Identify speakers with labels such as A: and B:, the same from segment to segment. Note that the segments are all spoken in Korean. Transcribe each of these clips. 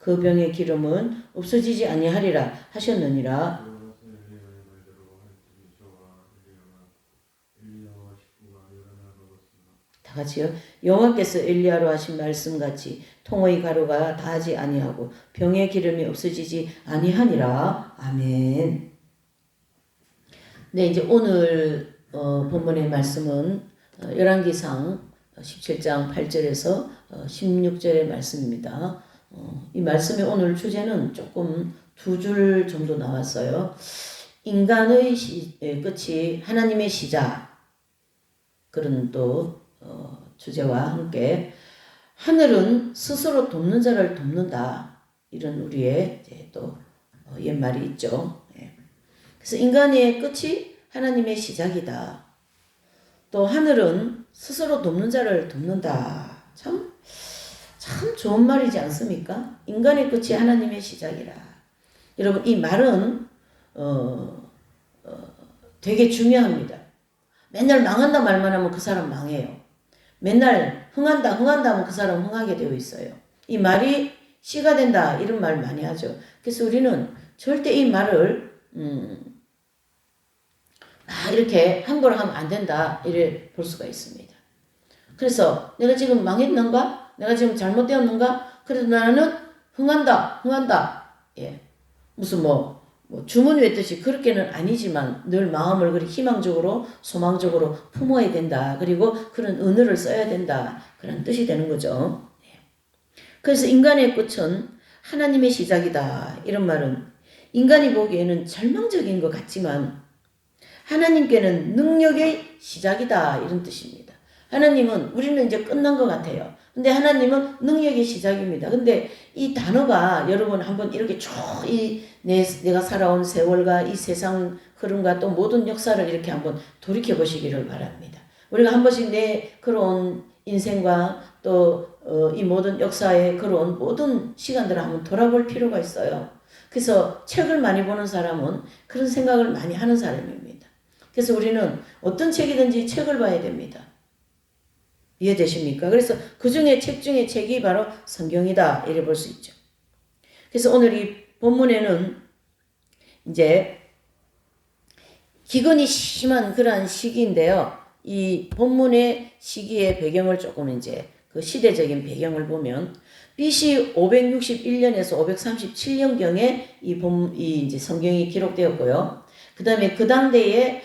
A: 그 병의 기름은 없어지지 아니하리라 하셨느니라. 다 같이요. 여호와께서 엘리야로 하신 말씀같이 통의 가루가 다하지 아니하고 병의 기름이 없어지지 아니하니라. 아멘. 네, 이제 오늘 본문의 말씀은 열왕기상 17장 8절에서 16절의 말씀입니다. 이 말씀의 오늘 주제는 조금 두 줄 정도 나왔어요. 인간의 끝이 하나님의 시작, 그런 또 주제와 함께 하늘은 스스로 돕는 자를 돕는다, 이런 우리의 이제 또 옛말이 있죠. 그래서 인간의 끝이 하나님의 시작이다. 또 하늘은 스스로 돕는 자를 돕는다. 참 좋은 말이지 않습니까? 인간의 끝이 하나님의 시작이라. 여러분, 이 말은 되게 중요합니다. 맨날 망한다 말만 하면 그 사람 망해요. 맨날 흥한다 하면 그 사람 흥하게 되어 있어요. 이 말이 씨가 된다, 이런 말 많이 하죠. 그래서 우리는 절대 이 말을 이렇게 함부로 하면 안 된다, 이래 볼 수가 있습니다. 그래서 내가 지금 망했는가? 내가 지금 잘못되었는가? 그래도 나는 흥한다. 예. 무슨 주문 외듯이 그렇게는 아니지만 늘 마음을 그렇게 희망적으로, 소망적으로 품어야 된다. 그리고 그런 은혜를 써야 된다. 그런 뜻이 되는 거죠. 그래서 인간의 끝은 하나님의 시작이다, 이런 말은 인간이 보기에는 절망적인 것 같지만 하나님께는 능력의 시작이다, 이런 뜻입니다. 하나님은, 우리는 이제 끝난 것 같아요. 근데 하나님은 능력의 시작입니다. 근데 이 단어가 여러분 한번 이렇게 쭉 내가 살아온 세월과 이 세상 흐름과 또 모든 역사를 이렇게 한번 돌이켜 보시기를 바랍니다. 우리가 한 번씩 내 걸어온 인생과 또 이 모든 역사에 걸어온 모든 시간들을 한번 돌아볼 필요가 있어요. 그래서 책을 많이 보는 사람은 그런 생각을 많이 하는 사람입니다. 그래서 우리는 어떤 책이든지 책을 봐야 됩니다. 이해되십니까? 그래서 그 중에 책 중에 책이 바로 성경이다, 이래 볼 수 있죠. 그래서 오늘 이 본문에는 이제 기근이 심한 그러한 시기인데요. 이 본문의 시기의 배경을 조금 이제 그 시대적인 배경을 보면 BC 561년에서 537년경에 이 이제 성경이 기록되었고요. 그 다음에 그 당대에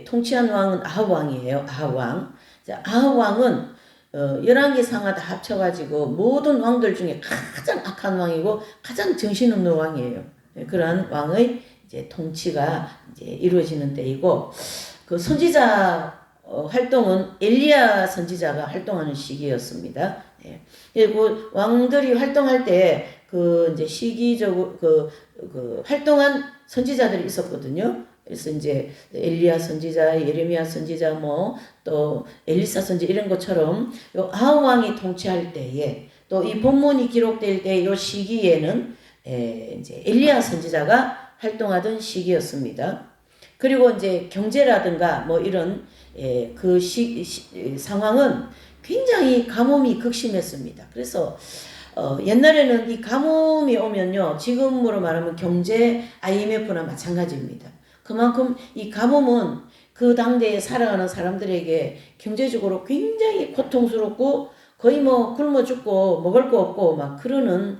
A: 통치한 왕은 아합 왕이에요. 아합 왕. 아합 왕은 열왕기상하 다 합쳐가지고 모든 왕들 중에 가장 악한 왕이고 가장 정신없는 왕이에요. 그러한 왕의 이제 통치가 이제 이루어지는 때이고, 그 선지자 활동은 엘리야 선지자가 활동하는 시기였습니다. 그리고 왕들이 활동할 때 그 이제 시기적으로 그 활동한 선지자들이 있었거든요. 그래서 이제 엘리야 선지자, 예레미야 선지자, 또 엘리사 선지자 이런 것처럼 요 아합 왕이 통치할 때에, 또 이 본문이 기록될 때 요 시기에는 이제 엘리야 선지자가 활동하던 시기였습니다. 그리고 이제 경제라든가 이런 그 상황은 굉장히 가뭄이 극심했습니다. 그래서 옛날에는 이 가뭄이 오면요, 지금으로 말하면 경제 IMF나 마찬가지입니다. 그만큼 이 가뭄은 그 당대에 살아가는 사람들에게 경제적으로 굉장히 고통스럽고 거의 굶어 죽고 먹을 거 없고 막 그러는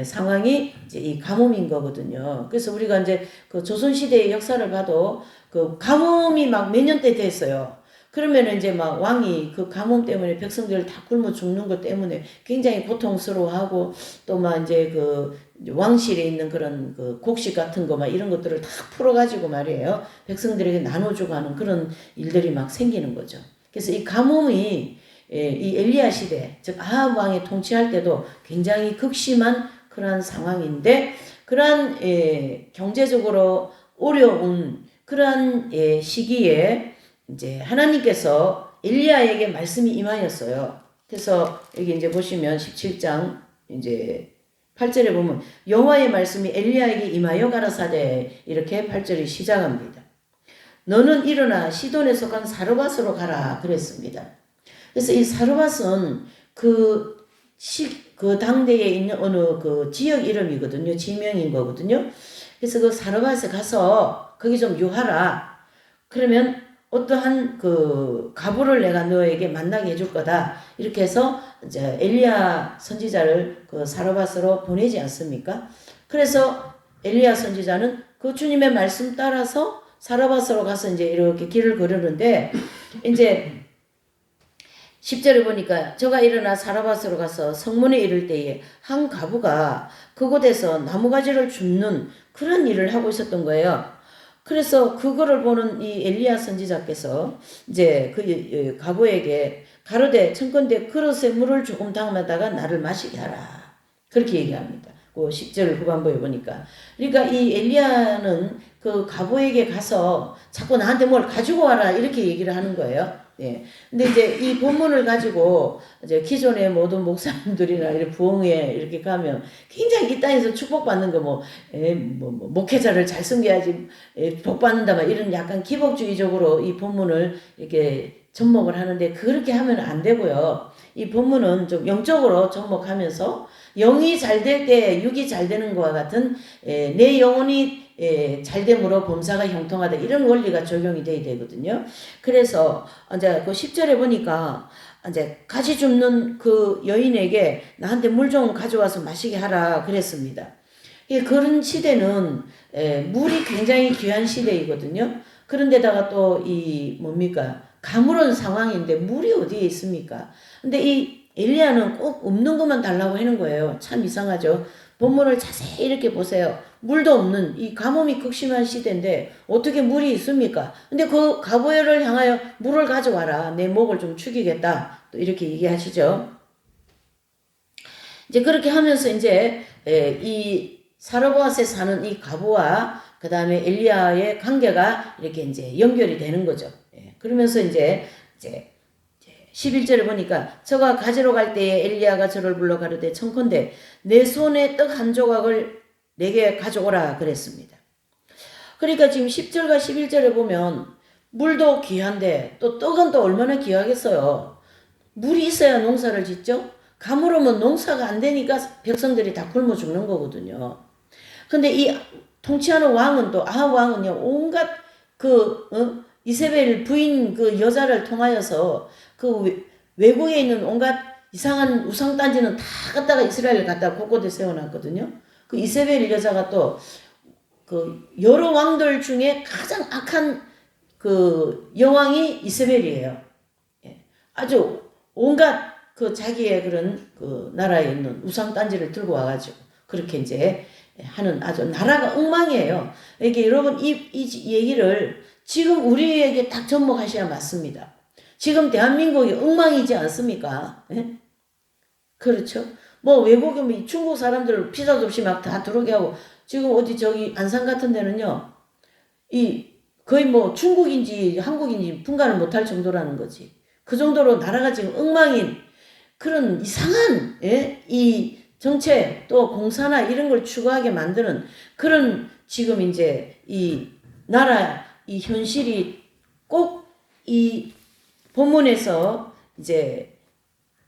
A: 상황이 이제 이 가뭄인 거거든요. 그래서 우리가 이제 그 조선시대의 역사를 봐도 그 가뭄이 막 몇 년대 됐어요. 그러면 이제 막 왕이 그 가뭄 때문에 백성들 다 굶어 죽는 것 때문에 굉장히 고통스러워하고, 또 막 이제 그 왕실에 있는 그런 그 곡식 같은 거 막 이런 것들을 다 풀어가지고 말이에요, 백성들에게 나눠주고 하는 그런 일들이 막 생기는 거죠. 그래서 이 가뭄이 이 엘리야 시대, 즉 아합 왕이 통치할 때도 굉장히 극심한 그러한 상황인데, 그러한 경제적으로 어려운 그러한 시기에 이제 하나님께서 엘리야에게 말씀이 임하였어요. 그래서 여기 이제 보시면 17장 이제 8절에 보면 여호와의 말씀이 엘리야에게 임하여 가라사대, 이렇게 8절이 시작합니다. 너는 일어나 시돈에 속한 사르밧으로 가라, 그랬습니다. 그래서 이 사르밧은 그 그 당대에 있는 어느 그 지역 이름이거든요. 지명인 거거든요. 그래서 그 사르밧에 가서 거기 좀 유하라. 그러면 어떠한 그 가부를 내가 너에게 만나게 해줄 거다. 이렇게 해서 이제 엘리야 선지자를 그 사르밧으로 보내지 않습니까? 그래서 엘리야 선지자는 그 주님의 말씀 따라서 사르밧으로 가서 이제 이렇게 길을 걸으는데 이제 10절에 보니까 저가 일어나 사르밧으로 가서 성문에 이를 때에 한 가부가 그곳에서 나무가지를 줍는 그런 일을 하고 있었던 거예요. 그래서 그거를 보는 이 엘리야 선지자께서 이제 그 가부에게 가로되 청컨대 그릇에 물을 조금 담아다가 나를 마시게 하라. 그렇게 얘기합니다. 그 10절 후반부에 보니까. 그러니까 이 엘리야는 그 가부에게 가서 자꾸 나한테 뭘 가지고 와라 이렇게 얘기를 하는 거예요. 예. 근데 이제 이 본문을 가지고 이제 기존의 모든 목사님들이나 이렇게 부흥회 이렇게 가면 굉장히 이 땅에서 축복받는 거 목회자를 잘 섬겨야지 복 받는다 막 이런 약간 기복주의적으로 이 본문을 이렇게 접목을 하는데 그렇게 하면 안 되고요. 이 본문은 좀 영적으로 접목하면서 영이 잘 될 때 육이 잘 되는 것과 같은 내 영혼이 잘됨으로 범사가 형통하다 이런 원리가 적용이 돼야 되거든요. 그래서 이제 그 10절에 보니까 이제 가지 줍는 그 여인에게 나한테 물 좀 가져와서 마시게 하라 그랬습니다. 그런 시대는 물이 굉장히 귀한 시대이거든요. 그런데다가 또 이 뭡니까 가물은 상황인데 물이 어디에 있습니까? 근데 이 엘리야는 꼭 없는 것만 달라고 하는 거예요. 참 이상하죠. 본문을 자세히 이렇게 보세요. 물도 없는 이 가뭄이 극심한 시대인데 어떻게 물이 있습니까? 근데 그 가보엘을 향하여 물을 가져와라. 내 목을 좀 축이겠다. 또 이렇게 얘기하시죠. 이제 그렇게 하면서 이제 이 사르밧에 사는 이 가부와 그 다음에 엘리야의 관계가 이렇게 이제 연결이 되는 거죠. 그러면서 이제 11절에 보니까 저가 가지러 갈 때에 엘리야가 저를 불러 가로되 청컨대 내 손에 떡 한 조각을 내게 가져오라 그랬습니다. 그러니까 지금 10절과 11절에 보면 물도 귀한데 또 떡은 또 얼마나 귀하겠어요. 물이 있어야 농사를 짓죠. 가물으면 농사가 안 되니까 백성들이 다 굶어 죽는 거거든요. 근데 이 통치하는 왕은 또 아합 왕은요 온갖 이세벨 부인 그 여자를 통하여서 그 외국에 있는 온갖 이상한 우상단지는 다 갖다가 이스라엘을 갖다가 곳곳에 세워놨거든요. 그 이세벨 여자가 또 그 여러 왕들 중에 가장 악한 그 여왕이 이세벨이에요. 아주 온갖 그 자기의 그런 그 나라에 있는 우상단지를 들고 와가지고 그렇게 이제 하는 아주 나라가 엉망이에요. 이게 여러분 이 얘기를 지금 우리에게 딱 접목하셔야 맞습니다. 지금 대한민국이 엉망이지 않습니까? 예? 그렇죠. 뭐 외국에 뭐 중국 사람들 비자도 없이 막 다 들어오게 하고 지금 어디 저기 안산 같은 데는요. 이 거의 뭐 중국인지 한국인지 분간을 못할 정도라는 거지. 그 정도로 나라가 지금 엉망인 그런 이상한 이 정책 또 공사나 이런 걸 추구하게 만드는 그런 지금 이제 이 나라 이 현실이 꼭 이 본문에서 이제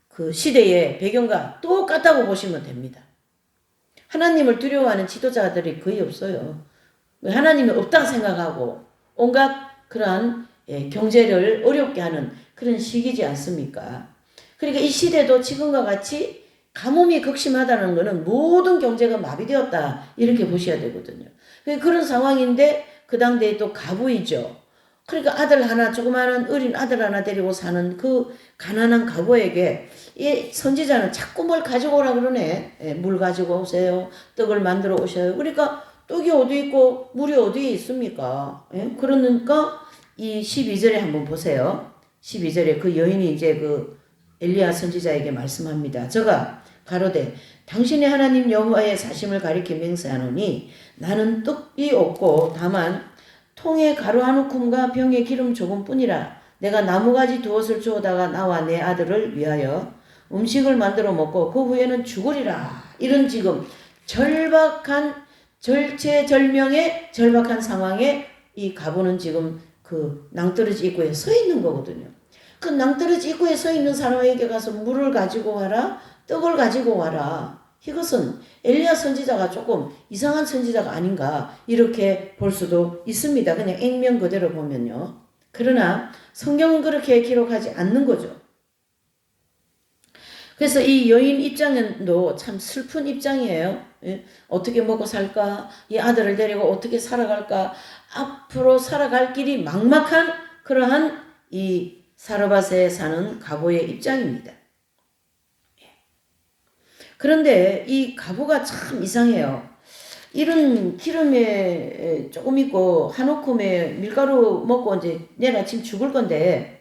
A: 그 시대의 배경과 똑같다고 보시면 됩니다. 하나님을 두려워하는 지도자들이 거의 없어요. 하나님이 없다고 생각하고 온갖 그러한 경제를 어렵게 하는 그런 시기지 않습니까? 그러니까 이 시대도 지금과 같이 가뭄이 극심하다는 것은 모든 경제가 마비되었다 이렇게 보셔야 되거든요. 그런 상황인데 그 당대에 또 가부이죠. 그러니까 아들 하나 조그마한 어린 아들 하나 데리고 사는 그 가난한 가부에게 이 선지자는 자꾸 뭘 가지고 오라 그러네. 물 가지고 오세요. 떡을 만들어 오셔요. 그러니까 떡이 어디 있고 물이 어디에 있습니까? 그러니까 이 12절에 한번 보세요. 12절에 그 여인이 이제 그 엘리야 선지자에게 말씀합니다. 저가 가로되 당신의 하나님 여호와의 사심을 가리켜 맹세하노니 나는 떡이 없고 다만 통에 가루 한 움큼과 병에 기름 조금뿐이라. 내가 나무가지 두엇을 주어다가 나와 내 아들을 위하여 음식을 만들어 먹고 그 후에는 죽으리라. 이런 지금 절박한 절체절명의 절박한 상황에 이 가부는 지금 그 낭떠러지 입구에 서 있는 거거든요. 그 낭떠러지 입구에 서 있는 사람에게 가서 물을 가지고 와라, 떡을 가지고 와라. 이것은 엘리야 선지자가 조금 이상한 선지자가 아닌가 이렇게 볼 수도 있습니다. 그냥 액면 그대로 보면요. 그러나 성경은 그렇게 기록하지 않는 거죠. 그래서 이 여인 입장도 참 슬픈 입장이에요. 예? 어떻게 먹고 살까? 이 아들을 데리고 어떻게 살아갈까? 앞으로 살아갈 길이 막막한 그러한 이 사르밧에 사는 가보의 입장입니다. 그런데 이 가보가 참 이상해요. 이런 기름에 조금 있고 한 움큼에 밀가루 먹고 이제 내일 아침 죽을 건데,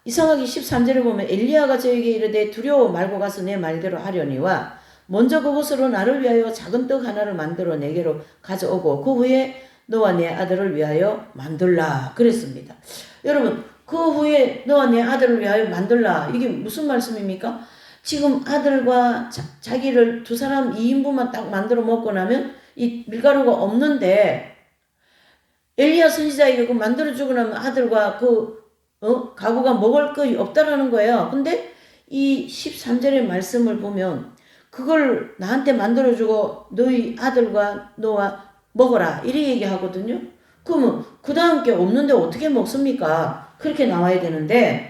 A: 이상하게 13절에 보면 엘리야가 저에게 이르되 두려워 말고 가서 내 말대로 하려니와 먼저 그곳으로 나를 위하여 작은 떡 하나를 만들어 내게로 가져오고 그 후에 너와 내 아들을 위하여 만들라 그랬습니다. 여러분, 그 후에 너와 내 아들을 위하여 만들라, 이게 무슨 말씀입니까? 지금 아들과 자기를 두 사람 2인분만 딱 만들어 먹고 나면 이 밀가루가 없는데, 엘리야 선지자에게 그 만들어주고 나면 아들과 가구가 먹을 것이 없다라는 거예요. 근데 이 13절의 말씀을 보면 그걸 나한테 만들어주고 너희 아들과 너와 먹어라 이렇게 얘기하거든요. 그러면 그 다음 게 없는데 어떻게 먹습니까? 그렇게 나와야 되는데,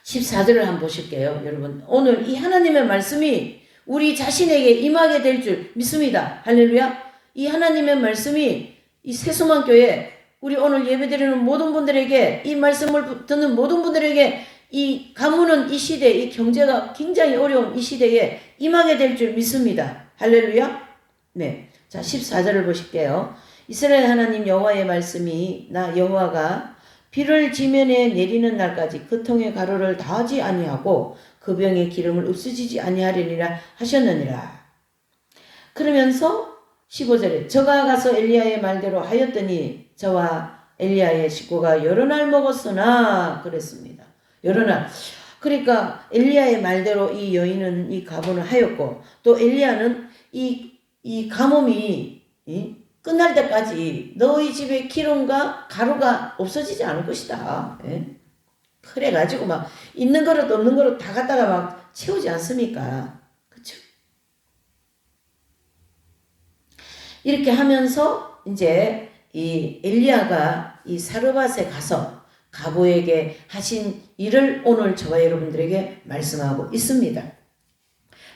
A: 14절을 한번 보실게요. 여러분, 오늘 이 하나님의 말씀이 우리 자신에게 임하게 될 줄 믿습니다. 할렐루야. 이 하나님의 말씀이 이 세수만교회 우리 오늘 예배드리는 모든 분들에게, 이 말씀을 듣는 모든 분들에게, 이 가무는 이 시대, 이 경제가 굉장히 어려운 이 시대에 임하게 될 줄 믿습니다. 할렐루야. 네. 자, 14절을 보실게요. 이스라엘 하나님 여호와의 말씀이 나 여호와가 비를 지면에 내리는 날까지 그 통의 가루를 다하지 아니하고 그 병에 기름을 없어지지 아니하리니라 하셨느니라. 그러면서 15절에 저가 가서 엘리야의 말대로 하였더니 저와 엘리야의 식구가 여러 날 먹었으나 그랬습니다. 여러 날. 그러니까 엘리야의 말대로 이 여인은, 이 가보는 하였고, 또 엘리야는 이 가뭄이 끝날 때까지 너희 집에 기름과 가루가 없어지지 않을 것이다. 예? 그래가지고 막 있는 그릇 없는 그릇 다 갖다가 막 채우지 않습니까? 그쵸? 이렇게 하면서 이제 이 엘리야가 이 사르밧에 가서 가보에게 하신 일을 오늘 저와 여러분들에게 말씀하고 있습니다.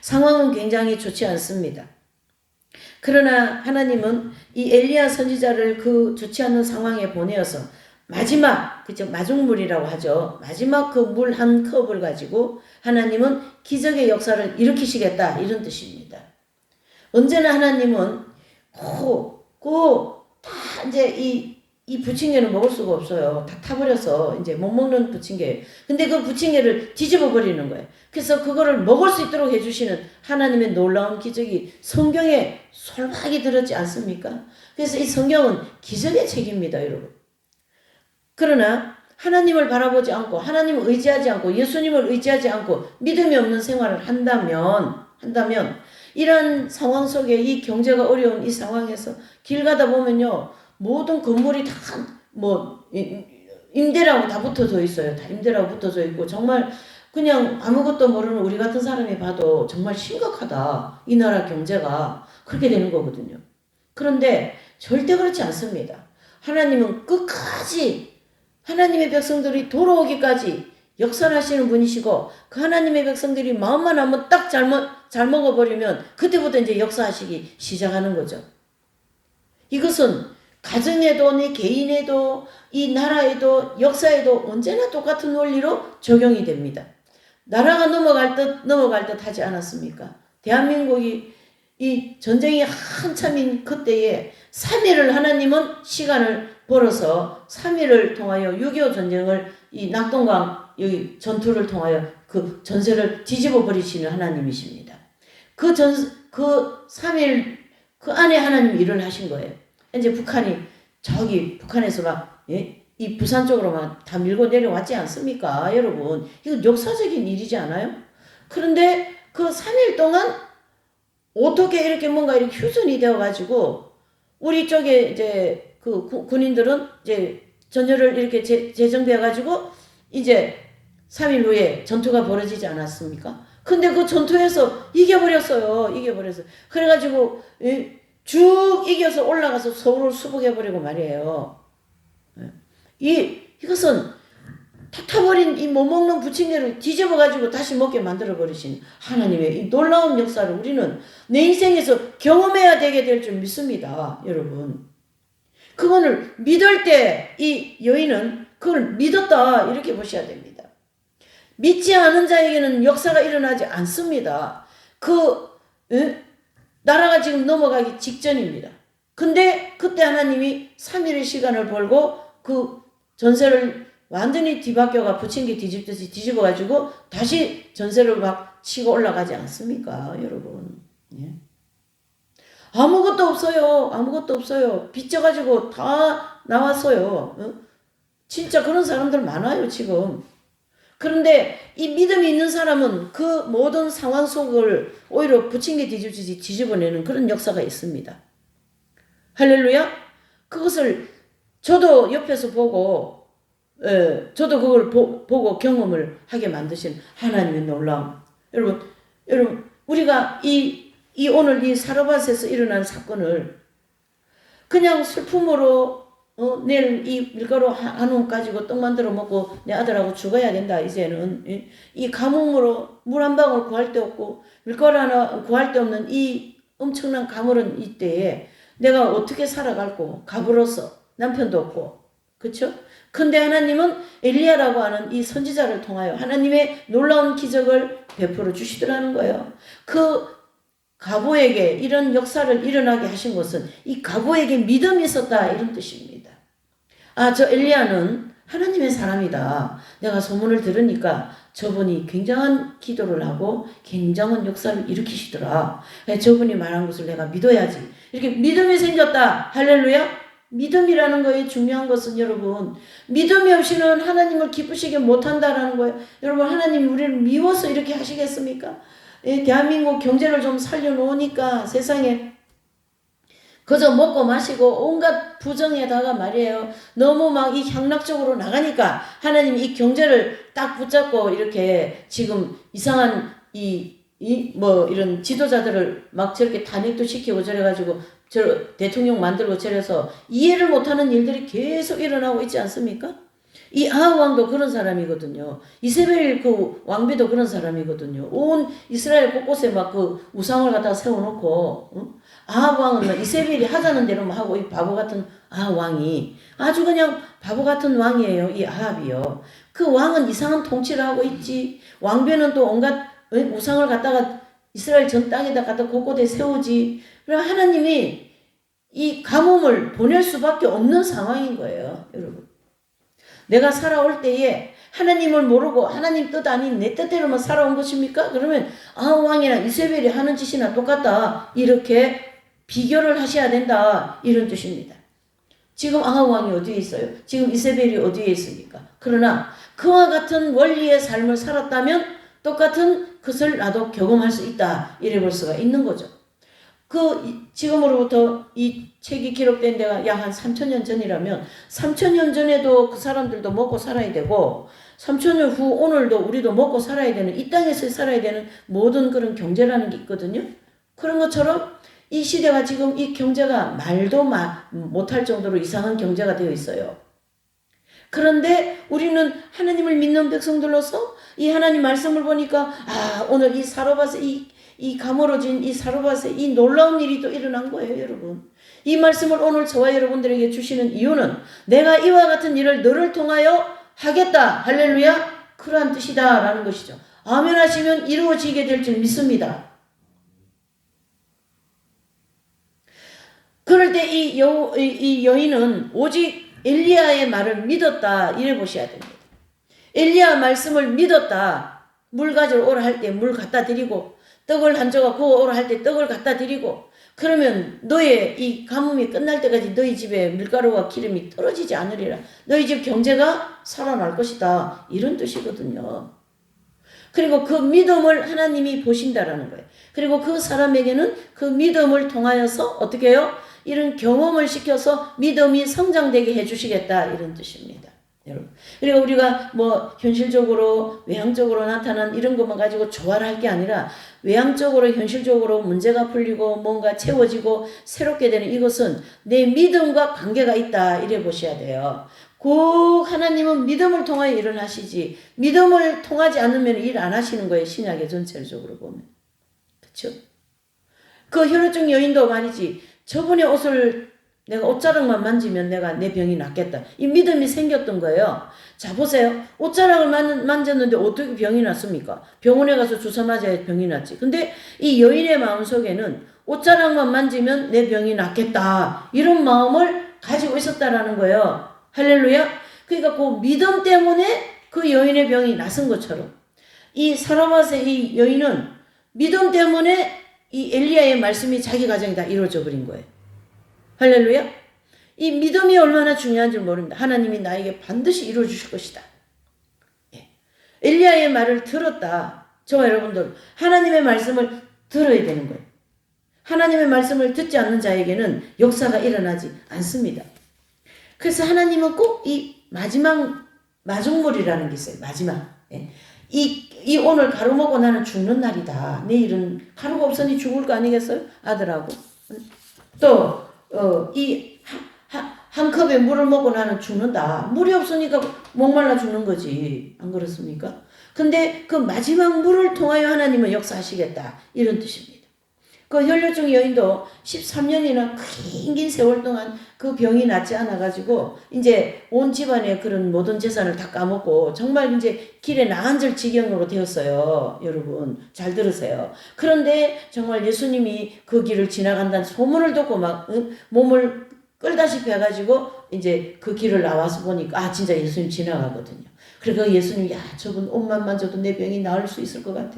A: 상황은 굉장히 좋지 않습니다. 그러나 하나님은 이 엘리야 선지자를 그 좋지 않은 상황에 보내어서 마지막, 그죠? 마중물이라고 하죠. 마지막 그 물 한 컵을 가지고 하나님은 기적의 역사를 일으키시겠다, 이런 뜻입니다. 언제나 하나님은 다 이제 이 부침개는 먹을 수가 없어요. 다 타버려서 이제 못 먹는 부침개. 근데 그 부침개를 뒤집어 버리는 거예요. 그래서 그거를 먹을 수 있도록 해주시는 하나님의 놀라운 기적이 성경에 솔박이 들었지 않습니까? 그래서 이 성경은 기적의 책입니다, 여러분. 그러나 하나님을 바라보지 않고, 하나님을 의지하지 않고, 예수님을 의지하지 않고 믿음이 없는 생활을 한다면 이런 상황 속에, 이 경제가 어려운 이 상황에서 길 가다 보면요, 모든 건물이 다 임대라고 다 붙어져 있어요. 다 임대라고 붙어져 있고, 정말 그냥 아무것도 모르는 우리 같은 사람이 봐도 정말 심각하다, 이 나라 경제가. 그렇게 되는 거거든요. 그런데 절대 그렇지 않습니다. 하나님은 끝까지 하나님의 백성들이 돌아오기까지 역사하시는 분이시고, 그 하나님의 백성들이 마음만 한번 딱 잘 먹어버리면 그때부터 이제 역사하시기 시작하는 거죠. 이것은 가정에도, 내 개인에도, 이 나라에도, 역사에도 언제나 똑같은 원리로 적용이 됩니다. 나라가 넘어갈 듯 하지 않았습니까? 대한민국이 이 전쟁이 한참인 그때에 3일을 하나님은 시간을 벌어서 3일을 통하여 6.25 전쟁을, 이 낙동강 여기 전투를 통하여 그 전세를 뒤집어 버리시는 하나님이십니다. 그 3일 그 안에 하나님 일을 하신 거예요. 이제 북한에서 막, 이 부산 쪽으로 막 다 밀고 내려왔지 않습니까? 여러분, 이건 역사적인 일이지 않아요? 그런데 그 3일 동안 어떻게 이렇게 뭔가 이렇게 휴전이 되어가지고, 우리 쪽에 이제 그 군인들은 이제 전열을 이렇게 재정비해가지고 이제 3일 후에 전투가 벌어지지 않았습니까? 근데 그 전투에서 이겨버렸어요. 이겨버렸어요. 그래가지고 쭉 이겨서 올라가서 서울을 수복해버리고 말이에요. 이것은 타버린 이 못 먹는 부침개를 뒤집어가지고 다시 먹게 만들어버리신 하나님의 이 놀라운 역사를 우리는 내 인생에서 경험해야 되게 될 줄 믿습니다. 여러분. 그거를 믿을 때 이 여인은 그걸 믿었다 이렇게 보셔야 됩니다. 믿지 않은 자에게는 역사가 일어나지 않습니다. 나라가 지금 넘어가기 직전입니다. 근데 그때 하나님이 3일의 시간을 벌고 그 전세를 완전히 뒤바뀌어가 부침개 뒤집듯이 뒤집어가지고 다시 전세를 막 치고 올라가지 않습니까? 여러분. 예. 아무것도 없어요. 아무것도 없어요. 빚져가지고 다 나왔어요. 진짜 그런 사람들 많아요, 지금. 그런데 이 믿음이 있는 사람은 그 모든 상황 속을 오히려 부침개 뒤집듯이 뒤집어내는 그런 역사가 있습니다. 할렐루야? 그것을 저도 옆에서 보고 저도 그걸 보고 경험을 하게 만드신 하나님의 놀라움. 여러분, 우리가 오늘 이 사르밧에서 일어난 사건을 그냥 슬픔으로 내일 이 밀가루 한 원 가지고 떡 만들어 먹고 내 아들하고 죽어야 된다. 이제는 이 가뭄으로 물 한 방울 구할 데 없고 밀가루 하나 구할 데 없는 이 엄청난 가물은 이때에 내가 어떻게 살아갈고 가부로서 남편도 없고 그렇죠? 근데 하나님은 엘리야라고 하는 이 선지자를 통하여 하나님의 놀라운 기적을 베풀어 주시더라는 거예요. 그 가보에게 이런 역사를 일어나게 하신 것은 이 가보에게 믿음이 있었다 이런 뜻입니다. 저 엘리야는 하나님의 사람이다. 내가 소문을 들으니까 저분이 굉장한 기도를 하고 굉장한 역사를 일으키시더라. 저분이 말한 것을 내가 믿어야지. 이렇게 믿음이 생겼다. 할렐루야. 믿음이라는 거에 중요한 것은 여러분 믿음이 없이는 하나님을 기쁘시게 못한다라는 거예요. 여러분 하나님이 우리를 미워서 이렇게 하시겠습니까? 대한민국 경제를 좀 살려놓으니까 세상에 그저 먹고 마시고 온갖 부정에다가 말이에요. 너무 막 이 향락적으로 나가니까 하나님이 이 경제를 딱 붙잡고 이렇게 지금 이상한 이런 지도자들을 막 저렇게 탄핵도 시키고 저래가지고 저 대통령 만들고 저래서 이해를 못하는 일들이 계속 일어나고 있지 않습니까? 이 아합 왕도 그런 사람이거든요. 이세벨 그 왕비도 그런 사람이거든요. 온 이스라엘 곳곳에 막 그 우상을 갖다 세워놓고 아합 왕은 이세벨이 하자는 대로만 하고 이 바보 같은 아합 왕이 아주 그냥 바보 같은 왕이에요. 이 아합이요. 그 왕은 이상한 통치를 하고 있지. 왕비는 또 온갖 우상을 갖다가 이스라엘 전 땅에다 갖다 곳곳에 세우지. 그럼 하나님이 이 가뭄을 보낼 수밖에 없는 상황인 거예요. 여러분. 내가 살아올 때에 하나님을 모르고 하나님 뜻 아닌 내 뜻대로만 살아온 것입니까? 그러면 아합 왕이랑 이세벨이 하는 짓이나 똑같다. 이렇게 비교를 하셔야 된다. 이런 뜻입니다. 지금 아합 왕이 어디에 있어요? 지금 이세벨이 어디에 있습니까? 그러나 그와 같은 원리의 삶을 살았다면 똑같은 것을 나도 경험할 수 있다. 이래 볼 수가 있는 거죠. 지금으로부터 이 책이 기록된 데가 약 한 3,000년 전이라면 3,000년 전에도 그 사람들도 먹고 살아야 되고 3,000년 후 오늘도 우리도 먹고 살아야 되는 이 땅에서 살아야 되는 모든 그런 경제라는 게 있거든요. 그런 것처럼 이 시대가 지금 이 경제가 말도 못할 정도로 이상한 경제가 되어 있어요. 그런데 우리는 하나님을 믿는 백성들로서 이 하나님 말씀을 보니까 오늘 이 사르밧에 이 가물어진 이 사르밧에 이 놀라운 일이 또 일어난 거예요, 여러분. 이 말씀을 오늘 저와 여러분들에게 주시는 이유는 내가 이와 같은 일을 너를 통하여 하겠다. 할렐루야. 그러한 뜻이다 라는 것이죠. 아멘 하시면 이루어지게 될 줄 믿습니다. 그럴 때 이 여인은 오직 엘리야의 말을 믿었다. 이래 보셔야 됩니다. 엘리야 말씀을 믿었다. 물 가지러 오라 할 때 물 갖다 드리고 떡을 한 조각 구워 오라 할 때 떡을 갖다 드리고 그러면 너의 이 가뭄이 끝날 때까지 너희 집에 밀가루와 기름이 떨어지지 않으리라. 너희 집 경제가 살아날 것이다. 이런 뜻이거든요. 그리고 그 믿음을 하나님이 보신다라는 거예요. 그리고 그 사람에게는 그 믿음을 통하여서 어떻게 해요? 이런 경험을 시켜서 믿음이 성장되게 해주시겠다. 이런 뜻입니다. 여러분. 그러니까 우리가 뭐 현실적으로 외향적으로 나타난 이런 것만 가지고 조화를 할 게 아니라 외향적으로 현실적으로 문제가 풀리고 뭔가 채워지고 새롭게 되는 이것은 내 믿음과 관계가 있다 이래 보셔야 돼요. 꼭 하나님은 믿음을 통하여 일을 하시지 믿음을 통하지 않으면 일 안 하시는 거예요. 신약의 전체적으로 보면. 그렇죠? 그 혈루증 여인도 말이지 저분의 옷을 내가 옷자락만 만지면 내가 내 병이 낫겠다. 이 믿음이 생겼던 거예요. 자 보세요. 옷자락을 만졌는데 어떻게 병이 났습니까? 병원에 가서 주사 맞아야 병이 났지. 근데 이 여인의 마음속에는 옷자락만 만지면 내 병이 낫겠다. 이런 마음을 가지고 있었다라는 거예요. 할렐루야. 그러니까 그 믿음 때문에 그 여인의 병이 나선 것처럼 이 사라밧의 이 여인은 믿음 때문에 이 엘리야의 말씀이 자기 가정이 다 이루어져 버린 거예요. 할렐루야. 이 믿음이 얼마나 중요한지 모릅니다. 하나님이 나에게 반드시 이루어 주실 것이다. 예. 엘리야의 말을 들었다. 저와 여러분들 하나님의 말씀을 들어야 되는 거예요. 하나님의 말씀을 듣지 않는 자에게는 역사가 일어나지 않습니다. 그래서 하나님은 꼭 이 마지막 마중물이라는 게 있어요. 마지막. 예. 이 오늘 가루먹고 나는 죽는 날이다. 내일은 가루가 없으니 죽을 거 아니겠어요? 아들하고. 또 한 컵에 물을 먹고 나는 죽는다. 물이 없으니까 목말라 죽는 거지. 안 그렇습니까? 근데 그 마지막 물을 통하여 하나님은 역사하시겠다. 이런 뜻입니다. 그 혈루증 여인도 13년이나 긴 세월 동안 그 병이 낫지 않아가지고 이제 온 집안의 그런 모든 재산을 다 까먹고 정말 이제 길에 나앉을 지경으로 되었어요. 여러분 잘 들으세요. 그런데 정말 예수님이 그 길을 지나간다는 소문을 듣고 막 몸을 끌다시피 해가지고 이제 그 길을 나와서 보니까 아 진짜 예수님 지나가거든요. 그러니까 예수님이 야 저분 옷만 만져도 내 병이 나을 수 있을 것 같아.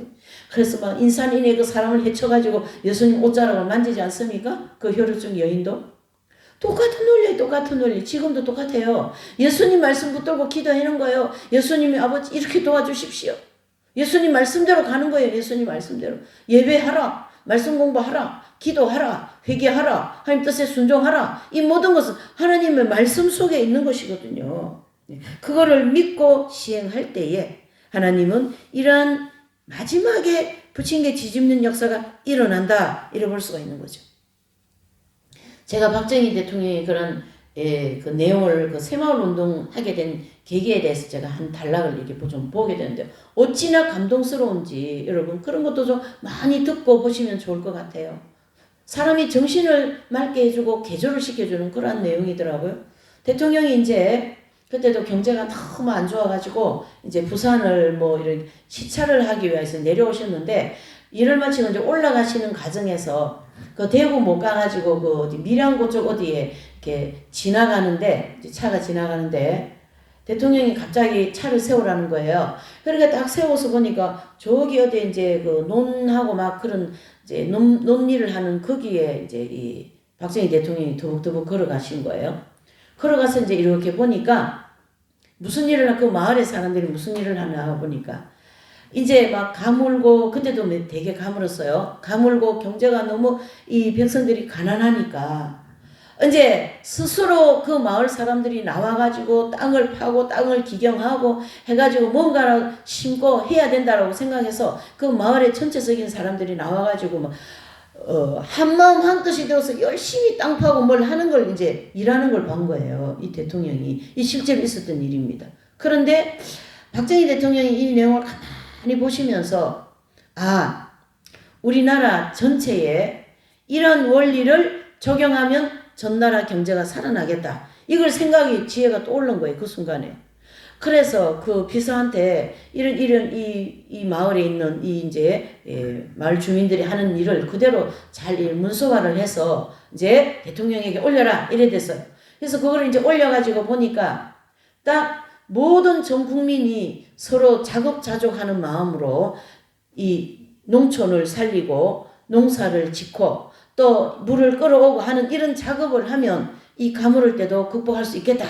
A: 그래서 막 인산인해 그 사람을 해쳐가지고 예수님 옷자락을 만지지 않습니까? 그 혈루증 여인도. 똑같은 논리예요. 똑같은 논리. 지금도 똑같아요. 예수님 말씀 붙들고 기도하는 거예요. 예수님이 아버지 이렇게 도와주십시오. 예수님 말씀대로 가는 거예요. 예수님 말씀대로. 예배하라. 말씀 공부하라. 기도하라. 회개하라. 하나님 뜻에 순종하라. 이 모든 것은 하나님의 말씀 속에 있는 것이거든요. 그거를 믿고 시행할 때에 하나님은 이러한 마지막에 부침개 뒤집는 역사가 일어난다. 이래 볼 수가 있는 거죠. 제가 박정희 대통령의 그런 그 내용을 그 새마을 운동하게 된 계기에 대해서 제가 한 단락을 이렇게 좀 보게 되는데요. 어찌나 감동스러운지 여러분 그런 것도 좀 많이 듣고 보시면 좋을 것 같아요. 사람이 정신을 맑게 해주고 개조를 시켜주는 그런 내용이더라고요. 대통령이 이제 그때도 경제가 너무 안 좋아가지고 이제 부산을 뭐 이런 시찰을 하기 위해서 내려오셨는데 일을 마치고 이제 올라가시는 과정에서 그 대구 못 가가지고 그 어디 밀양고 쪽 어디에 이렇게 지나가는데 차가 지나가는데 대통령이 갑자기 차를 세우라는 거예요. 그러니까 딱 세워서 보니까 저기 어디 이제 그 논하고 막 그런 이제 논일을 하는 거기에 이제 이 박정희 대통령이 더벅더벅 걸어가신 거예요. 걸어가서 이제 이렇게 보니까 무슨 일을 그 마을의 사람들이 무슨 일을 하나 보니까 이제 막 가물고 그때도 되게 가물었어요. 가물고 경제가 너무 이 백성들이 가난하니까 이제 스스로 그 마을 사람들이 나와가지고 땅을 파고 땅을 기경하고 해가지고 뭔가를 심고 해야 된다라고 생각해서 그 마을의 전체적인 사람들이 나와가지고 막 한마음 한뜻이 되어서 열심히 땅 파고 뭘 하는 걸 이제 일하는 걸 본 거예요. 이 대통령이. 이 실제로 있었던 일입니다. 그런데 박정희 대통령이 이 내용을 가만히 보시면서 아 우리나라 전체에 이런 원리를 적용하면 전나라 경제가 살아나겠다. 이걸 생각이 지혜가 떠오른 거예요. 그 순간에. 그래서 그 비서한테 이런 이 마을에 있는 이 이제 마을 주민들이 하는 일을 그대로 잘 문서화를 해서 이제 대통령에게 올려라 이래 됐어요. 그래서 그걸 이제 올려가지고 보니까 딱 모든 전 국민이 서로 자급자족하는 마음으로 이 농촌을 살리고 농사를 짓고 또 물을 끌어오고 하는 이런 작업을 하면 이 가물을 때도 극복할 수 있겠다.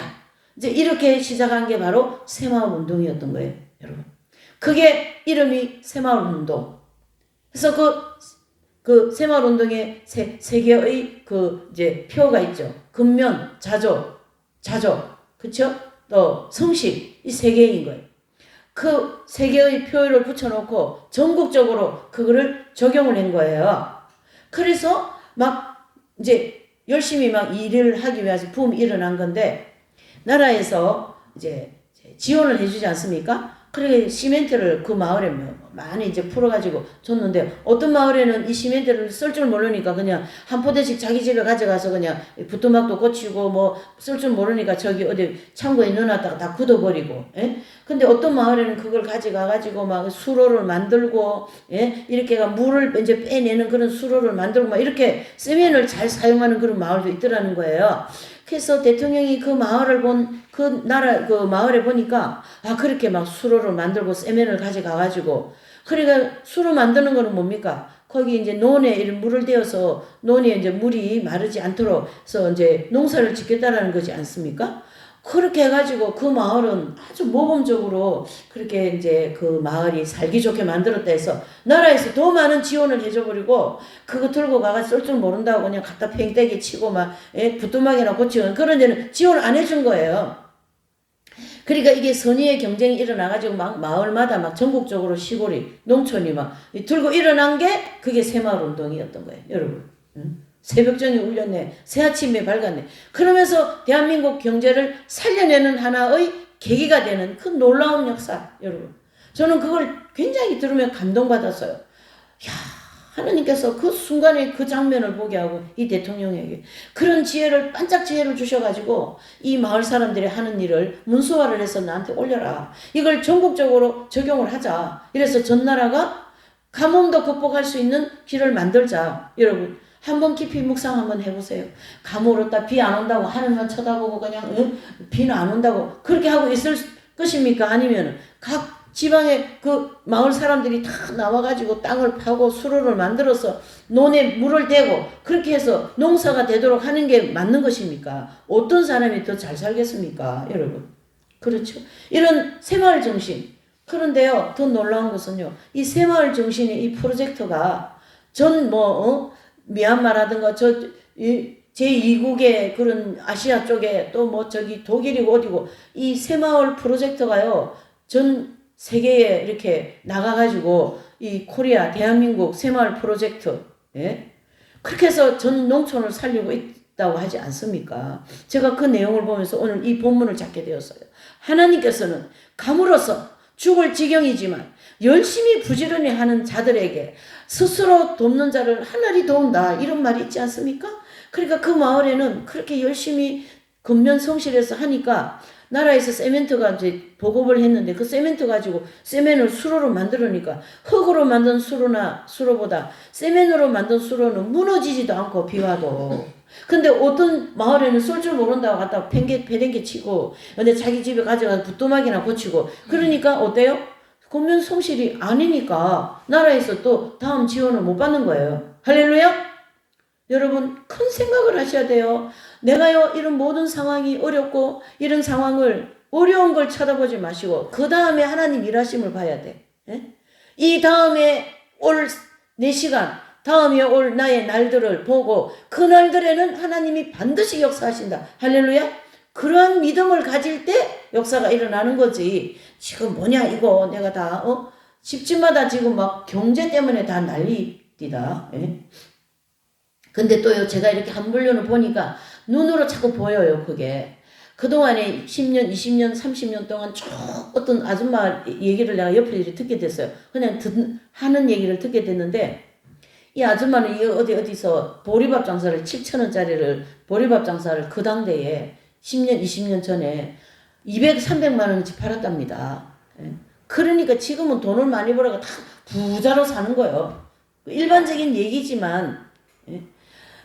A: 이제 이렇게 시작한 게 바로 새마을 운동이었던 거예요, 여러분. 그게 이름이 새마을 운동. 그래서 그 새마을 운동에 세 개의 그 이제 표가 있죠. 근면, 자조, 그쵸? 또 성실 이 세 개인 거예요. 그 세 개의 표를 붙여놓고 전국적으로 그거를 적용을 한 거예요. 그래서 막 이제 열심히 막 일을 하기 위해서 붐이 일어난 건데 나라에서 이제 지원을 해주지 않습니까? 그래 시멘트를 그 마을에 많이 이제 풀어가지고 줬는데 어떤 마을에는 이 시멘트를 쓸 줄 모르니까 그냥 한 포대씩 자기 집에 가져가서 그냥 부뚜막도 고치고 뭐 쓸 줄 모르니까 저기 어디 창고에 넣어놨다가 다 굳어버리고, 예? 근데 어떤 마을에는 그걸 가져가가지고 막 수로를 만들고, 예? 이렇게가 물을 이제 빼내는 그런 수로를 만들고 막 이렇게 세면을 잘 사용하는 그런 마을도 있더라는 거예요. 그래서 대통령이 그 마을을 그 나라 그 마을에 보니까 그렇게 막 수로를 만들고 세면을 가져가가지고 그러니까 수로 만드는 거는 뭡니까? 거기 이제 논에 이런 물을 대어서 논에 이제 물이 마르지 않도록 해서 이제 농사를 짓겠다라는 거지 않습니까? 그렇게 해가지고 그 마을은 아주 모범적으로 그렇게 이제 그 마을이 살기 좋게 만들었다 해서 나라에서 더 많은 지원을 해줘버리고 그거 들고 가가 쓸 줄 모른다고 그냥 갖다 팽대기 치고 막 부뚜막이나 고치고 그런 데는 지원을 안 해준 거예요. 그러니까 이게 선의의 경쟁이 일어나가지고 막 마을마다 막 전국적으로 시골이 농촌이 막 들고 일어난 게 그게 새마을 운동이었던 거예요, 여러분. 응? 새벽전이 울렸네. 새아침에 밝았네. 그러면서 대한민국 경제를 살려내는 하나의 계기가 되는 그 놀라운 역사, 여러분. 저는 그걸 굉장히 들으면 감동받았어요. 야, 하나님께서 그 순간에 그 장면을 보게 하고 이 대통령에게 그런 지혜를 반짝 지혜를 주셔가지고 이 마을 사람들이 하는 일을 문서화를 해서 나한테 올려라. 이걸 전국적으로 적용을 하자. 이래서 전 나라가 가뭄도 극복할 수 있는 길을 만들자. 여러분 한번 깊이 묵상 한번 해보세요. 가뭄 올었다 비 안 온다고 하늘만 쳐다보고 그냥 비는 안 온다고 그렇게 하고 있을 것입니까? 아니면 각 지방에 그 마을 사람들이 다 나와가지고 땅을 파고 수로를 만들어서 논에 물을 대고 그렇게 해서 농사가 되도록 하는 게 맞는 것입니까? 어떤 사람이 더 잘 살겠습니까? 여러분. 그렇죠. 이런 새마을 정신. 그런데요, 더 놀라운 것은요, 이 새마을 정신의 이 프로젝트가 미얀마라든가 제2국의 그런 아시아 쪽에 또 뭐 저기 독일이고 어디고 이 새마을 프로젝트가요, 전 세계에 이렇게 나가가지고 이 코리아 대한민국 새마을 프로젝트, 예? 그렇게 해서 전 농촌을 살리고 있다고 하지 않습니까? 제가 그 내용을 보면서 오늘 이 본문을 찾게 되었어요. 하나님께서는 감으로써 죽을 지경이지만 열심히 부지런히 하는 자들에게 스스로 돕는 자를 하늘이 도운다 이런 말이 있지 않습니까? 그러니까 그 마을에는 그렇게 열심히 근면성실해서 하니까 나라에서 세멘트가 이제 보급을 했는데 그 세멘트 가지고 세멘을 수로로 만들으니까 흙으로 만든 수로보다 세멘으로 만든 수로는 무너지지도 않고 비와도. 근데 어떤 마을에는 쓸 줄 모른다고 갖다 배댕기 치고 근데 자기 집에 가져가서 부뚜막이나 고치고 그러니까 어때요? 근면 성실이 아니니까 나라에서 또 다음 지원을 못 받는 거예요. 할렐루야? 여러분 큰 생각을 하셔야 돼요. 내가요 이런 모든 상황이 어렵고 이런 상황을 어려운 걸 쳐다보지 마시고 그 다음에 하나님 일하심을 봐야 돼. 예? 이 다음에 올 내 시간 다음에 올 나의 날들을 보고 그 날들에는 하나님이 반드시 역사하신다. 할렐루야. 그러한 믿음을 가질 때 역사가 일어나는 거지. 지금 뭐냐 이거 내가 다 집집마다 지금 막 경제 때문에 다 난리디다. 예? 근데 또요, 제가 이렇게 한물련을 보니까 눈으로 자꾸 보여요, 그게. 그동안에 10년, 20년, 30년 동안 쭉 어떤 아줌마 얘기를 내가 옆에 이렇게 듣게 됐어요. 그냥 하는 얘기를 듣게 됐는데, 이 아줌마는 어디서 보리밥 장사를 7,000원짜리를, 보리밥 장사를 그 당대에 10년, 20년 전에 200, 300만 원어치 팔았답니다. 그러니까 지금은 돈을 많이 벌어가 다 부자로 사는 거예요. 일반적인 얘기지만,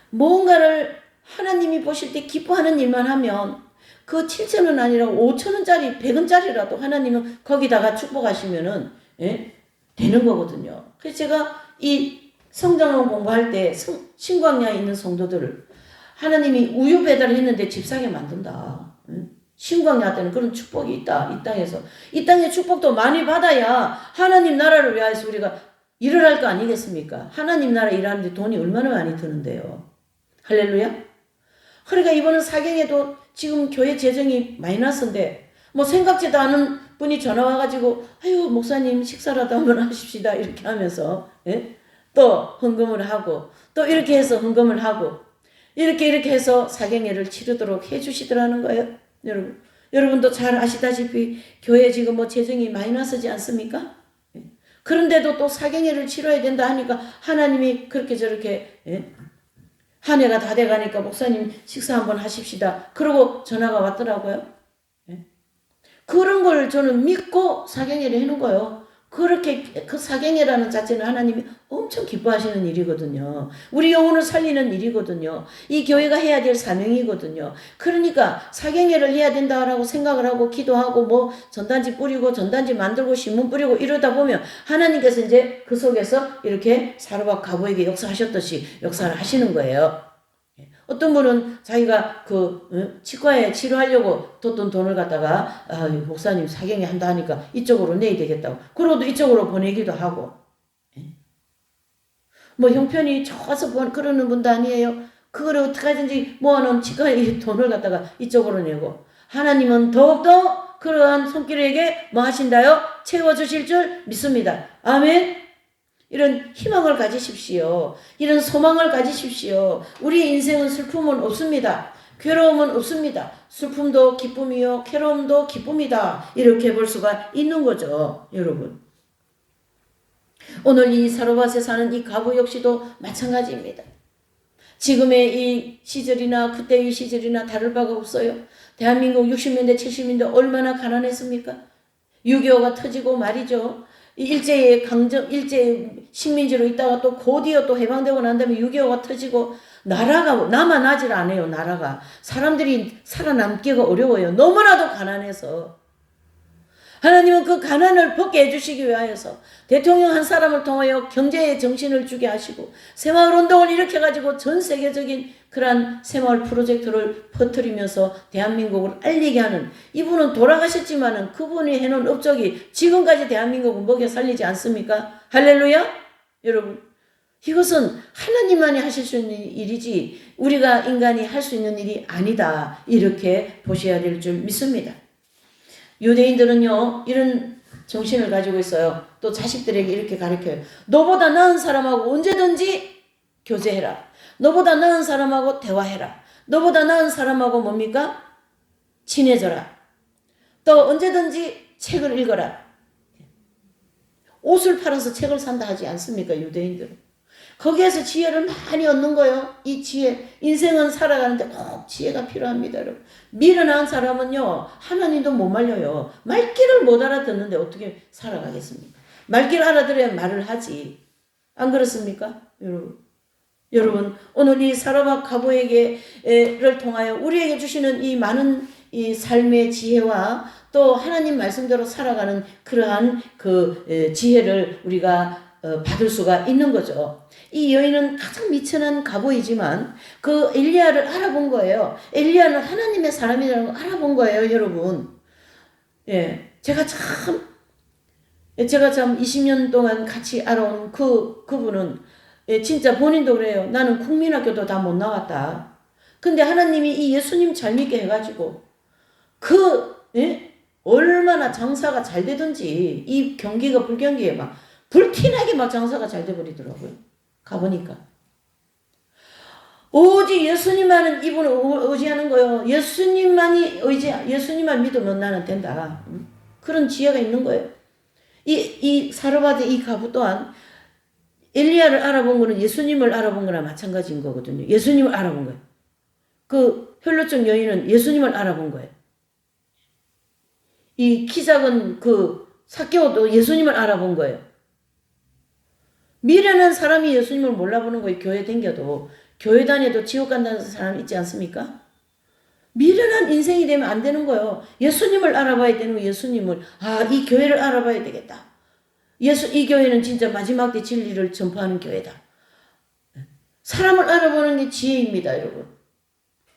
A: 뭔가를 하나님이 보실 때 기뻐하는 일만 하면 그 7,000원 아니라 5,000원짜리 100원짜리라도 하나님은 거기다가 축복하시면은 되는 거거든요. 그래서 제가 이 성경을 공부할 때 신광야에 있는 성도들을 하나님이 우유 배달을 했는데 집 사게 만든다. 신광야 때는 그런 축복이 있다. 이 땅에서. 이 땅의 축복도 많이 받아야 하나님 나라를 위해서 우리가 일을 할 거 아니겠습니까? 하나님 나라 일하는데 돈이 얼마나 많이 드는데요. 할렐루야. 그러니까 이번은 사경에도 지금 교회 재정이 마이너스인데 뭐 생각지도 않은 분이 전화 와가지고 아유 목사님 식사라도 한번 하십시다 이렇게 하면서 예? 또 헌금을 하고 또 이렇게 해서 헌금을 하고 이렇게 해서 사경회를 치르도록 해주시더라는 거예요. 여러분도 잘 아시다시피 교회 지금 뭐 재정이 마이너스지 않습니까? 예. 그런데도 또 사경회를 치러야 된다 하니까 하나님이 그렇게 저렇게 예? 한 해가 다 돼가니까 목사님 식사 한번 하십시다. 그러고 전화가 왔더라고요. 예? 그런 걸 저는 믿고 사경회를 해놓은 거예요. 그렇게 그 사경회라는 자체는 하나님이 엄청 기뻐하시는 일이거든요. 우리 영혼을 살리는 일이거든요. 이 교회가 해야 될 사명이거든요. 그러니까 사경회를 해야 된다라고 생각을 하고 기도하고 뭐 전단지 뿌리고 전단지 만들고 신문 뿌리고 이러다 보면 하나님께서 이제 그 속에서 이렇게 사르밧 가보에게 역사하셨듯이 역사를 하시는 거예요. 어떤 분은 자기가 치과에 치료하려고 뒀던 돈을 갖다가 목사님 사경에 한다 하니까 이쪽으로 내야 되겠다고 그러고도 이쪽으로 보내기도 하고 뭐 형편이 좋아서 그러는 분도 아니에요. 그거를 어떻게든지 모아놓은 치과에 돈을 갖다가 이쪽으로 내고 하나님은 더욱더 그러한 손길에게 뭐 하신다요? 채워주실 줄 믿습니다. 아멘. 이런 희망을 가지십시오. 이런 소망을 가지십시오. 우리 인생은 슬픔은 없습니다. 괴로움은 없습니다. 슬픔도 기쁨이요 괴로움도 기쁨이다. 이렇게 볼 수가 있는 거죠. 여러분. 오늘 이 사르밧에 사는 이 가부 역시도 마찬가지입니다. 지금의 이 시절이나 그때의 시절이나 다를 바가 없어요. 대한민국 60년대 70년대 얼마나 가난했습니까? 6.25가 터지고 말이죠. 일제의 식민지로 있다가 또 곧이어 또 해방되고 난 다음에 6.25가 터지고 나라가 남아나질 않아요. 나라가 사람들이 살아남기가 어려워요. 너무나도 가난해서 하나님은 그 가난을 벗게 해주시기 위하여서 대통령 한 사람을 통하여 경제의 정신을 주게 하시고 새마을운동을 일으켜가지고 전 세계적인 그러한 새마을 프로젝트를 퍼뜨리면서 대한민국을 알리게 하는 이분은 돌아가셨지만은 그분이 해놓은 업적이 지금까지 대한민국을 먹여 살리지 않습니까? 할렐루야? 여러분 이것은 하나님만이 하실 수 있는 일이지 우리가 인간이 할 수 있는 일이 아니다. 이렇게 보셔야 될 줄 믿습니다. 유대인들은요 이런 정신을 가지고 있어요. 또 자식들에게 이렇게 가르쳐요. 너보다 나은 사람하고 언제든지 교제해라. 너보다 나은 사람하고 대화해라. 너보다 나은 사람하고 뭡니까? 친해져라. 또 언제든지 책을 읽어라. 옷을 팔아서 책을 산다 하지 않습니까? 유대인들은. 거기에서 지혜를 많이 얻는 거예요. 이 지혜. 인생은 살아가는데 꼭 지혜가 필요합니다. 여러분. 미련한 사람은요. 하나님도 못 말려요. 말귀를 못 알아듣는데 어떻게 살아가겠습니까? 말귀를 알아들어야 말을 하지. 안 그렇습니까? 여러분 오늘 이 사르밧 가부에게를 통하여 우리에게 주시는 이 많은 이 삶의 지혜와 또 하나님 말씀대로 살아가는 그러한 그 지혜를 우리가 받을 수가 있는 거죠. 이 여인은 가장 미천한 가부이지만 그 엘리야를 알아본 거예요. 엘리야는 하나님의 사람이라는 걸 알아본 거예요, 여러분. 예, 제가 참 20년 동안 같이 알아온 그분은 진짜 본인도 그래요. 나는 국민학교도 다 못 나왔다. 근데 하나님이 이 예수님 잘 믿게 해가지고 얼마나 장사가 잘 되든지 이 경기가 불경기에 막 불티나게 막 장사가 잘 돼버리더라고요. 가보니까. 오직 예수님만은 이분을 의지하는 거예요. 예수님만 믿으면 나는 된다. 그런 지혜가 있는 거예요. 이 사르밧의 이 가부 또한 엘리야를 알아본 거는 예수님을 알아본 거나 마찬가지인 거거든요. 예수님을 알아본 거예요. 그 혈루증 여인은 예수님을 알아본 거예요. 이 키 작은 그 삭개오도 예수님을 알아본 거예요. 미련한 사람이 예수님을 몰라보는 거예요. 교회 댕겨도. 교회 다녀도 지옥 간다는 사람 있지 않습니까? 미련한 인생이 되면 안 되는 거예요. 예수님을 알아봐야 되는 거예요. 예수님을. 이 교회를 알아봐야 되겠다. 이 교회는 진짜 마지막 때 진리를 전파하는 교회다. 사람을 알아보는 게 지혜입니다, 여러분.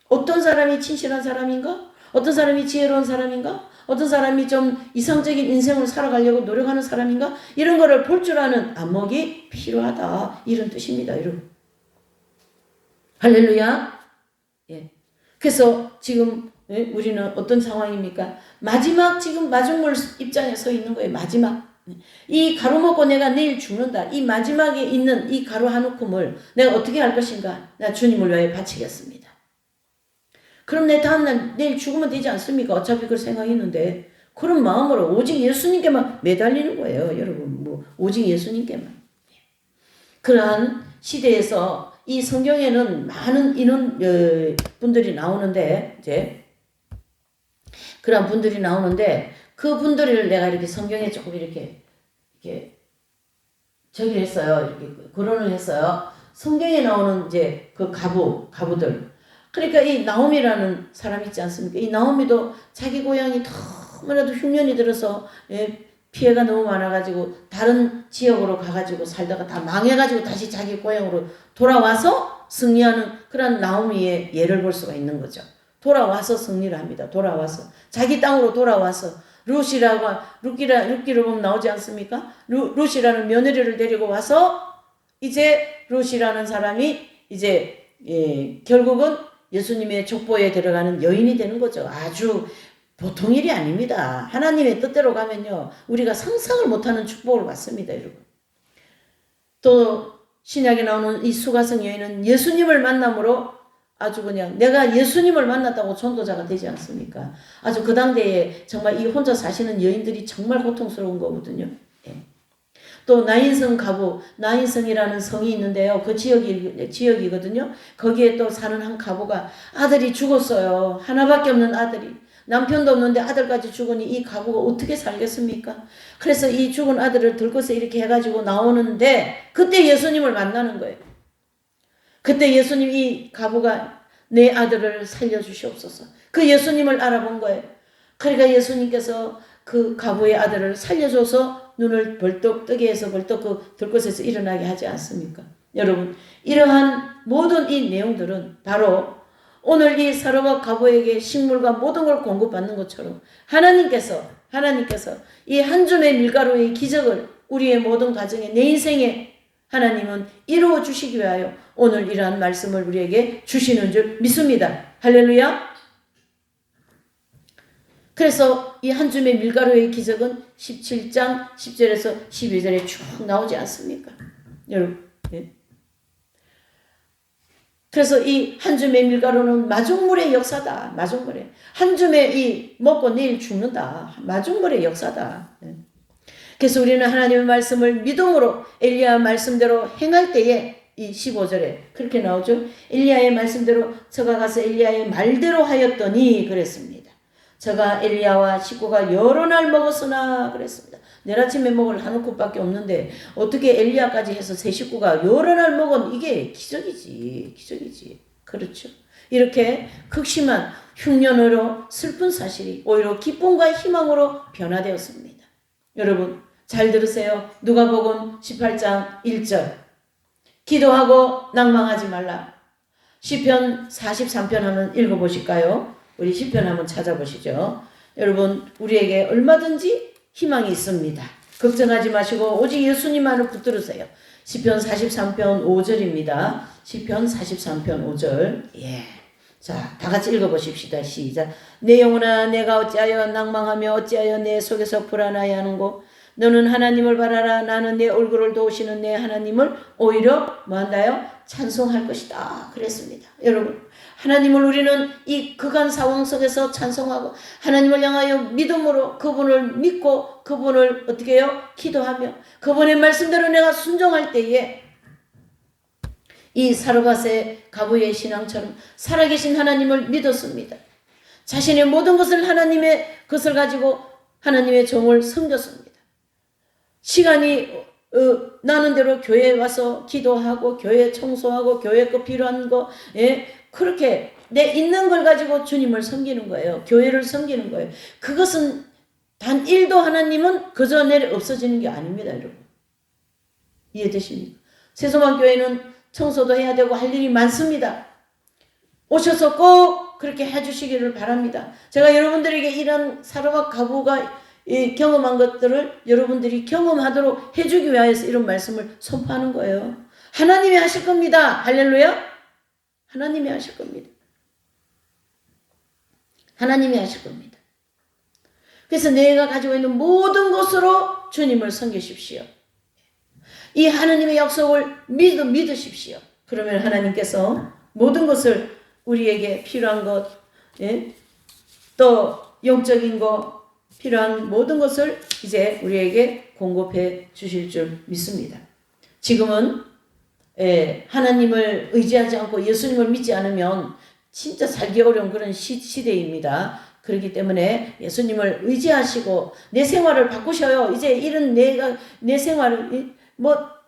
A: 어떤 사람이 진실한 사람인가? 어떤 사람이 지혜로운 사람인가? 어떤 사람이 좀 이상적인 인생을 살아가려고 노력하는 사람인가? 이런 거를 볼 줄 아는 안목이 필요하다. 이런 뜻입니다, 여러분. 할렐루야. 예. 그래서 지금 예? 우리는 어떤 상황입니까? 마지막 지금 마중물 입장에 서 있는 거예요. 마지막. 이 가루 먹고 내가 내일 죽는다. 이 마지막에 있는 이 가루 한 움큼을 내가 어떻게 할 것인가? 나 주님을 위하여 바치겠습니다. 그럼 내 다음날 내일 죽으면 되지 않습니까? 어차피 그럴 생각했는데 그런 마음으로 오직 예수님께만 매달리는 거예요. 여러분 뭐 오직 예수님께만. 그러한 시대에서 이 성경에는 많은 인원 분들이 나오는데 이제 그런 분들이 나오는데 그 분들을 내가 이렇게 성경에 조금 이렇게 저기를 했어요. 이렇게 거론을 했어요. 성경에 나오는 이제 그 가부들. 그러니까 이 나오미라는 사람 있지 않습니까? 이 나오미도 자기 고향이 너무나도 흉년이 들어서 피해가 너무 많아가지고 다른 지역으로 가가지고 살다가 다 망해가지고 다시 자기 고향으로 돌아와서 승리하는 그런 나오미의 예를 볼 수가 있는 거죠. 돌아와서 승리를 합니다. 돌아와서 자기 땅으로 돌아와서 룻기로 보면 나오지 않습니까? 룻이라는 며느리를 데리고 와서 이제 룻이라는 사람이 이제 결국은 예수님의 족보에 들어가는 여인이 되는 거죠. 아주 보통 일이 아닙니다. 하나님의 뜻대로 가면요. 우리가 상상을 못하는 축복을 받습니다. 여러분. 또 신약에 나오는 이 수가성 여인은 예수님을 만남으로 아주 그냥 내가 예수님을 만났다고 전도자가 되지 않습니까? 아주 그 당대에 정말 이 혼자 사시는 여인들이 정말 고통스러운 거거든요. 예. 또 나인성 가부, 나인성이라는 성이 있는데요. 그 지역이거든요. 거기에 또 사는 한 가부가 아들이 죽었어요. 하나밖에 없는 아들이. 남편도 없는데 아들까지 죽으니 이 가부가 어떻게 살겠습니까? 그래서 이 죽은 아들을 들고서 이렇게 해가지고 나오는데 그때 예수님을 만나는 거예요. 그때 예수님 이 가부가 내 아들을 살려주시옵소서. 그 예수님을 알아본 거예요. 그러니까 예수님께서 그 가부의 아들을 살려줘서 눈을 벌떡 뜨게 해서 벌떡 그 들것에서 일어나게 하지 않습니까? 여러분 이러한 모든 이 내용들은 바로 오늘 이 사로가 가부에게 식물과 모든 걸 공급받는 것처럼 하나님께서 이 한 줌의 밀가루의 기적을 우리의 모든 가정에 내 인생에 하나님은 이루어 주시기 위하여 오늘 이러한 말씀을 우리에게 주시는 줄 믿습니다. 할렐루야. 그래서 이 한 줌의 밀가루의 기적은 17장 10절에서 12절에 쭉 나오지 않습니까? 여러분. 예. 그래서 이 한 줌의 밀가루는 마중물의 역사다. 마중물의. 한 줌의 이 먹고 내일 죽는다. 마중물의 역사다. 예. 그래서 우리는 하나님의 말씀을 믿음으로 엘리야 말씀대로 행할 때에 이 15절에 그렇게 나오죠. 엘리야의 말씀대로 저가 가서 엘리야의 말대로 하였더니 그랬습니다. 저가 엘리야와 식구가 여러 날 먹었으나 그랬습니다. 내일 아침에 먹을 한 움큼밖에 없는데 어떻게 엘리야까지 해서 세 식구가 여러 날 먹은 이게 기적이지. 그렇죠. 이렇게 극심한 흉년으로 슬픈 사실이 오히려 기쁨과 희망으로 변화되었습니다. 여러분 잘 들으세요. 누가복음 18장 1절 기도하고 낭망하지 말라. 시편 43편 한번 읽어보실까요? 우리 시편 한번 찾아보시죠. 여러분 우리에게 얼마든지 희망이 있습니다. 걱정하지 마시고 오직 예수님만을 붙들으세요. 시편 43편 5절입니다. 시편 43편 5절. 예. 자, 다 같이 읽어보십시다. 시작. 내 영혼아 내가 어찌하여 낭망하며 어찌하여 내 속에서 불안하여 하는고 너는 하나님을 바라라. 나는 내 얼굴을 도우시는 내 하나님을 오히려 뭐한다요? 찬송할 것이다. 그랬습니다. 여러분 하나님을 우리는 이 극한 상황 속에서 찬송하고 하나님을 향하여 믿음으로 그분을 믿고 그분을 어떻게 해요? 기도하며 그분의 말씀대로 내가 순종할 때에 이 사르밧의 가부의 신앙처럼 살아계신 하나님을 믿었습니다. 자신의 모든 것을 하나님의 것을 가지고 하나님의 종을 섬겼습니다. 시간이 나는 대로 교회에 와서 기도하고 교회 청소하고 교회 거 필요한 거 그렇게 내 있는 걸 가지고 주님을 섬기는 거예요. 교회를 섬기는 거예요. 그것은 단 1도 하나님은 그저 내려 없어지는 게 아닙니다. 여러분 이해되십니까? 세소망교회는 청소도 해야 되고 할 일이 많습니다. 오셔서 꼭 그렇게 해주시기를 바랍니다. 제가 여러분들에게 이런 사르밧 가부가 경험한 것들을 여러분들이 경험하도록 해주기 위해서 이런 말씀을 선포하는 거예요. 하나님이 하실 겁니다. 할렐루야. 하나님이 하실 겁니다. 하나님이 하실 겁니다. 그래서 내가 가지고 있는 모든 것으로 주님을 섬기십시오. 이 하나님의 약속을 믿으십시오. 그러면 하나님께서 모든 것을 우리에게 필요한 것, 예? 또 영적인 것, 필요한 모든 것을 이제 우리에게 공급해 주실 줄 믿습니다. 지금은 하나님을 의지하지 않고 예수님을 믿지 않으면 진짜 살기 어려운 그런 시대입니다. 그렇기 때문에 예수님을 의지하시고 내 생활을 바꾸셔요. 이제 이런 내 생활을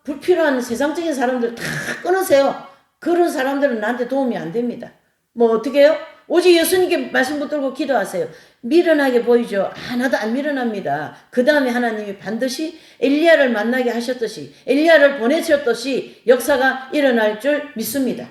A: 불필요한 세상적인 사람들 다 끊으세요. 그런 사람들은 나한테 도움이 안 됩니다. 어떻게 해요? 오직 예수님께 말씀 붙들고 기도하세요. 미련하게 보이죠? 하나도 안 미련합니다. 그 다음에 하나님이 반드시 엘리야를 만나게 하셨듯이, 엘리야를 보내셨듯이 역사가 일어날 줄 믿습니다.